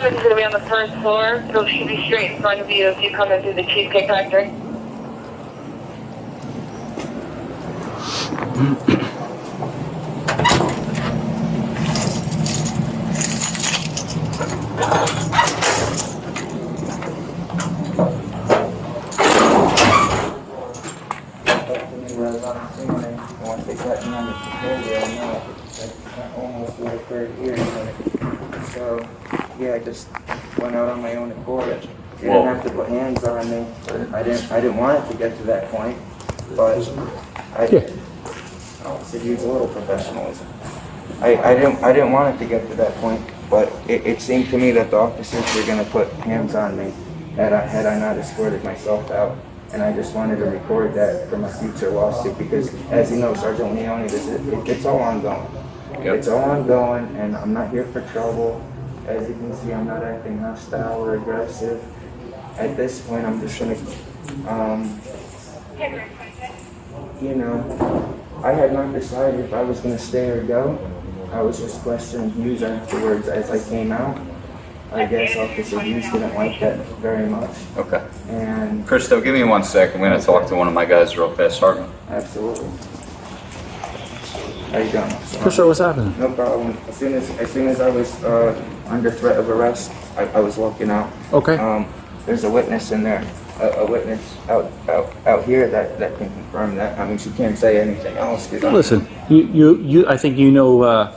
office is going to be on the first floor, so it should be straight in front of you if you come in through the Cheesecake Factory. So, yeah, I just went out on my own accord. They didn't have to put hands on me. I didn't want it to get to that point, but I said use a little professionalism. I didn't want it to get to that point, but it seemed to me that the officers were going to put hands on me had I not escorted myself out. And I just wanted to record that for my future lawsuit because, as you know, Sergeant Leone, it's all ongoing. Yep. It's all ongoing, and I'm not here for trouble. As you can see, I'm not acting hostile or aggressive. At this point, I'm just gonna, you know, I had not decided if I was gonna stay or go. I was just questioning views afterwards as I came out. I guess Officer Hughes didn't like that very much. Okay. And Christo, give me 1 sec. I'm going to talk to one of my guys real fast. Sergeant. Absolutely. How you doing? Christo, what's happening? No problem. As soon as I was under threat of arrest, I was walking out. Okay. There's a witness in there. A witness out here that can confirm that. I mean, she can't say anything else. Listen, you. I think you know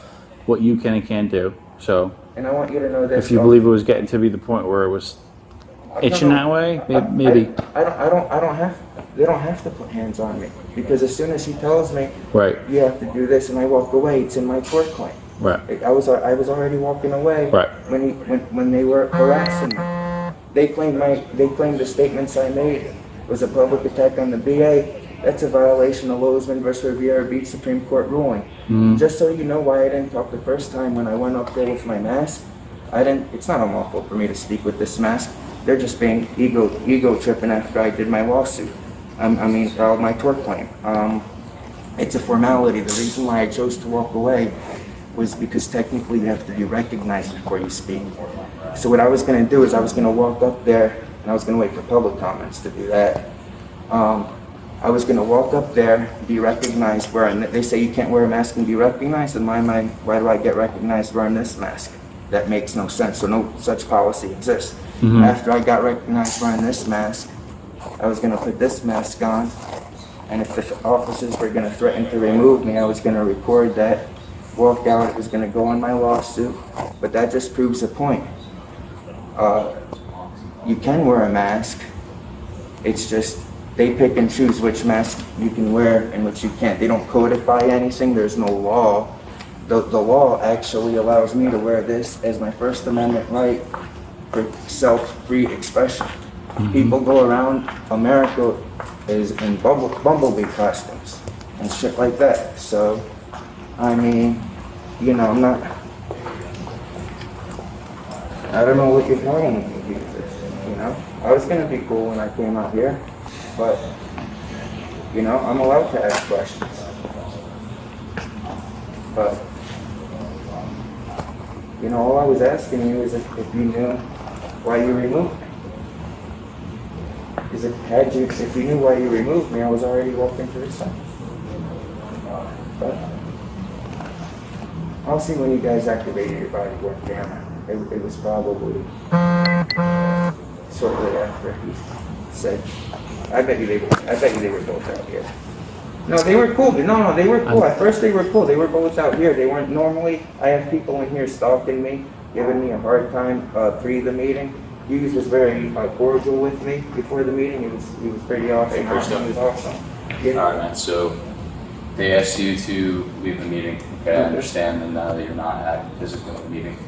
what you can and can't do. So. And I want you to know that if you believe it was getting to be the point where it was itching that way, maybe. I don't have. They don't have to put hands on me because as soon as he tells me, right, you have to do this, and I walk away, it's in my tort claim. Right. I was already walking away. Right. When they were harassing me, they claimed the statements I made was a public attack on the BA. That's a violation of Lozman versus Riviera Beach Supreme Court ruling. Mm-hmm. Just so you know why I didn't talk the first time when I went up there with my mask, it's not unlawful for me to speak with this mask. They're just being ego tripping after I did my lawsuit. Filed my tort claim. It's a formality. The reason why I chose to walk away was because technically you have to be recognized before you speak. So what I was going to do is I was going to walk up there and I was going to wait for public comments to do that. I was going to walk up there, be recognized wearing, they say you can't wear a mask and be recognized. In my mind, why do I get recognized wearing this mask? That makes no sense, so no such policy exists. Mm-hmm. After I got recognized wearing this mask, I was going to put this mask on, and if the officers were going to threaten to remove me, I was going to record that, walk out, it was going to go on my lawsuit, but that just proves the point. You can wear a mask, it's just, they pick and choose which mask you can wear and which you can't. They don't codify anything. There's no law. The law actually allows me to wear this as my First Amendment right for self-free expression. Mm-hmm. People go around, America is in bumblebee costumes and shit like that. So, I mean, you know, I don't know what your problem with me is, you know? I was gonna be cool when I came out here. But, you know, I'm allowed to ask questions. But, you know, all I was asking you is if you knew why you removed me. Because if you knew why you removed me, I was already walking to the side. But, I'll see when you guys activated your body worn camera. It was probably shortly after he said, I bet you they were both out here. No, they were cool. No, they were cool. At first they were cool. They were both out here. They weren't normally. I have people in here stalking me, giving me a hard time pre the meeting. Hughes was very cordial with me before the meeting. He was pretty awesome. Hey, first up. He was awesome. Yeah. All right, man. So they asked you to leave the meeting. Okay, I understand, and now that you're not at physical meeting.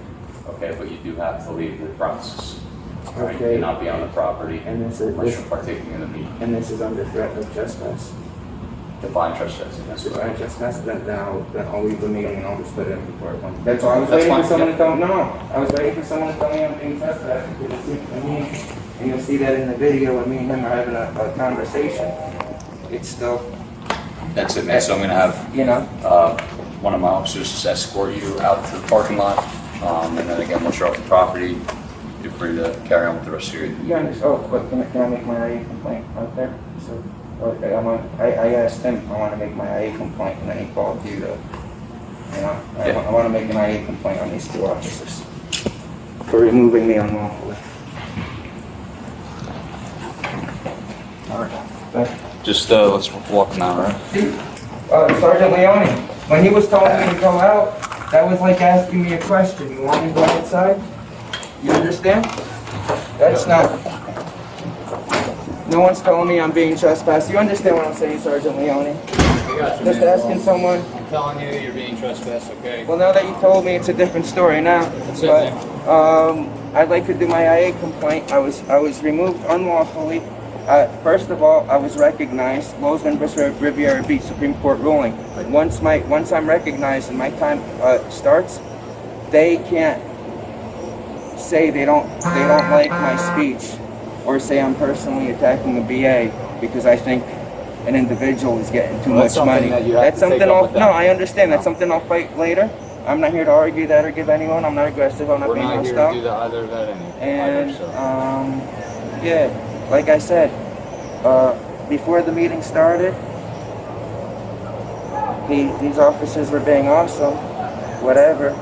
Okay, but you do have to leave the premises. Right? Okay. You cannot be on the property unless you're partaking in the meeting. And this is under threat of trespass. Define trespassing. That's If I trespass, then I'll leave the meeting and I'll just put it in the court. That's all. I was waiting fine. for someone to tell me. No, I was waiting for someone to tell me I'm being trespassed. And you'll see that in the video when me and him are having a conversation. It's still. That's it, man. So I'm gonna have one of my officers just escort you out to the parking lot, and then again, once you're off the property, You're free to carry on with the rest of your evening. Yeah, but can I make my IA complaint out there? So, okay, I asked him, I want to make my IA complaint, and then he called you to, I want to make an IA complaint on these two officers for removing me unlawfully. All right. Just let's walk now, right? Sergeant Leone, when he was telling me to go out, that was like asking me a question. You want me to go outside? You understand? That's not... No one's telling me I'm being trespassed. You understand what I'm saying, Sergeant Leone? Just asking someone... I'm telling you, you're being trespassed, okay? Well, now that you told me, it's a different story now. That's it, But I'd like to do my IA complaint. I was removed unlawfully. First of all, I was recognized. Lozman vs. Riviera Beach Supreme Court ruling. Once I'm recognized and my time starts, they can't say they don't like my speech or say I'm personally attacking the BA because I think an individual is getting too much money. That's something I'll... No, I understand. That's something I'll fight later. I'm not here to argue that or give anyone. I'm not aggressive. I'm not being hostile. We're not here to do that either of that And yeah, like I said, before the meeting started, these officers were being awesome, whatever.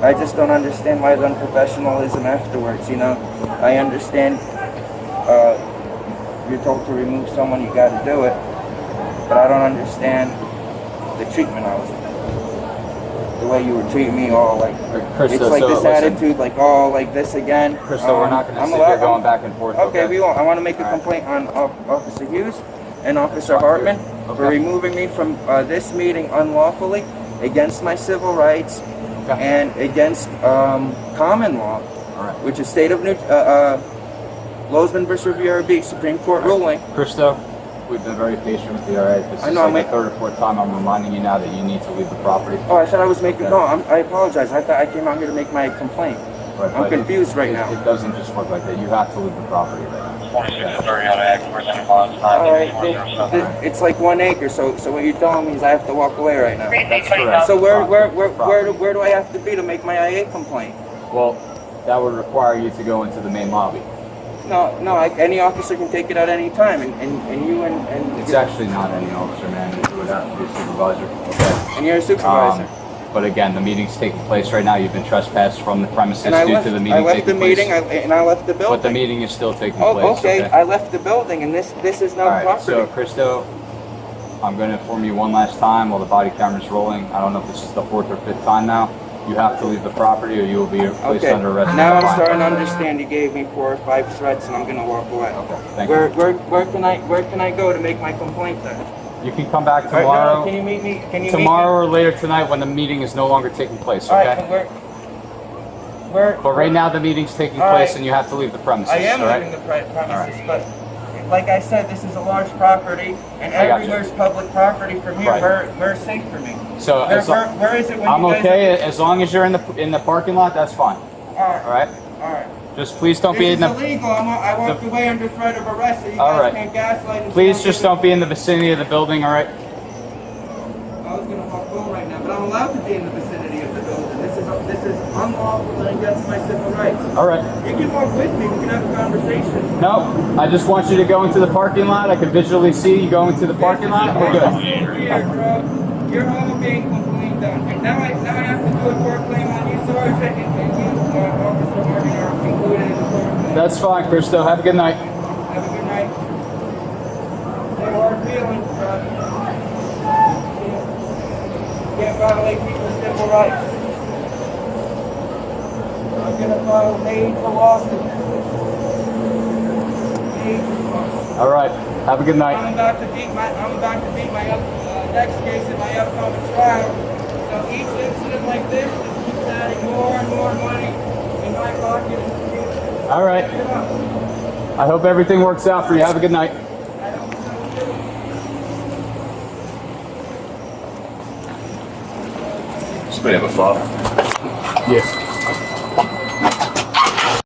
I just don't understand why the unprofessionalism afterwards, you know. I understand you're told to remove someone, you gotta do it, but I don't understand the treatment I was in. The way you were treating me, all like, Krista, it's like so this listen, attitude, like, oh, like this again. Crystal, we're not going to sit here going back and forth. Okay, we won't. I want to make a complaint on Officer Hughes and Officer Hartman for removing me from this meeting unlawfully against my civil rights and against common law, which is state of New Lozman vs. Riviera Beach Supreme Court ruling. Crystal, we've been very patient with you, all right? This is like the third or fourth time I'm reminding you now that you need to leave the property. Oh, I said I was making... No, I apologize. I thought I came out here to make my complaint. Right, I'm confused right now. It doesn't just work like that. You have to leave the property right now. 46 story out of Escorted. Alright, it's like 1 acre, so what you're telling me is I have to walk away right now. That's correct. So where do I have to be to make my IA complaint? Well, that would require you to go into the main lobby. No, any officer can take it at any time, and you and... It's actually not any officer, man. It would have to be a supervisor. Okay. And you're a supervisor. But again, the meeting's taking place right now. You've been trespassed from the premises due to the meeting I left the taking meeting, place. and I left the building. But the meeting is still taking Oh, place. okay. I left the building, and this is now property. So, Christo, I'm going to inform you one last time while the body camera's rolling. I don't know if this is the 4th or 5th time now. You have to leave the property or you will be placed under arrest. Now I'm starting to understand. You gave me 4 or 5 threats, and I'm going to walk away. Okay, thank you. Where can I go to make my complaint then? You can come back tomorrow. Can you meet me? Tomorrow or later tonight when the meeting is no longer taking place, okay? All right, but right now the meeting's taking place and you have to leave the premises, I am right? leaving the premises, but like I said, this is a large property, and everywhere's public property from here. Where's safe for me? So where is it when I'm you guys okay as long as you're in the parking lot. That's fine. All right. Just please don't be in the... This is illegal. I walked away under threat of arrest, so you guys can't gaslight and... Please just don't be in the vicinity of the building, all right? I was going to walk over right now, but I'm allowed to be in the vicinity of the building. This is unlawful and against my civil rights. All right. You can walk with me. We can have a conversation. No, I just want you to go into the parking lot. I can visually see you go into the parking lot. We're good. You're all being complained on. Now I have to do a court claim on you, Sergeant, and you, Officer Martin, are included in the court claim. That's fine, Christo. Have a good night. Have a good night. No hard feelings, but you can't violate people's civil rights. I'm gonna file major lawsuit. All right. Have a good night. I'm about to beat my next case in my upcoming trial. So each incident like this just keeps adding more and more money in my pocket. All right. I hope everything works out for you. Have a good night. Somebody have a file? Yes.